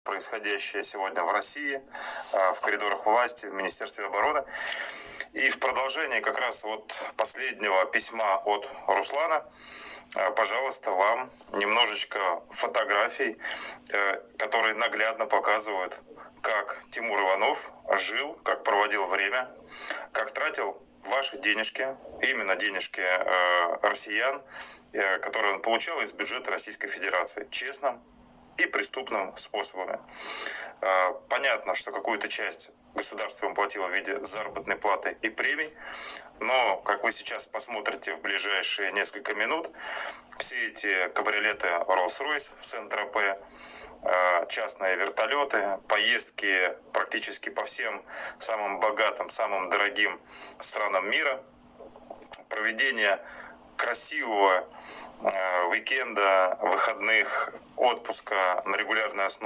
происходящее сегодня в России, в коридорах власти, в Министерстве обороны. И в продолжении как раз вот последнего письма от Руслана, пожалуйста, вам немножечко фотографий, которые наглядно показывают, как Тимур Иванов жил, как проводил время, как тратил ваши денежки, именно денежки россиян, которые он получал из бюджета Российской Федерации, честным и преступным способами. Понятно, что какую-то часть государство им платило в виде заработной платы и премий, но, как вы сейчас посмотрите в ближайшие несколько минут, все эти кабриолеты Rolls-Royce в Сен-Тропе, частные вертолеты, поездки практически по всем самым богатым, самым дорогим странам мира, проведение красивого уикенда, выходных, отпуска на регулярной основе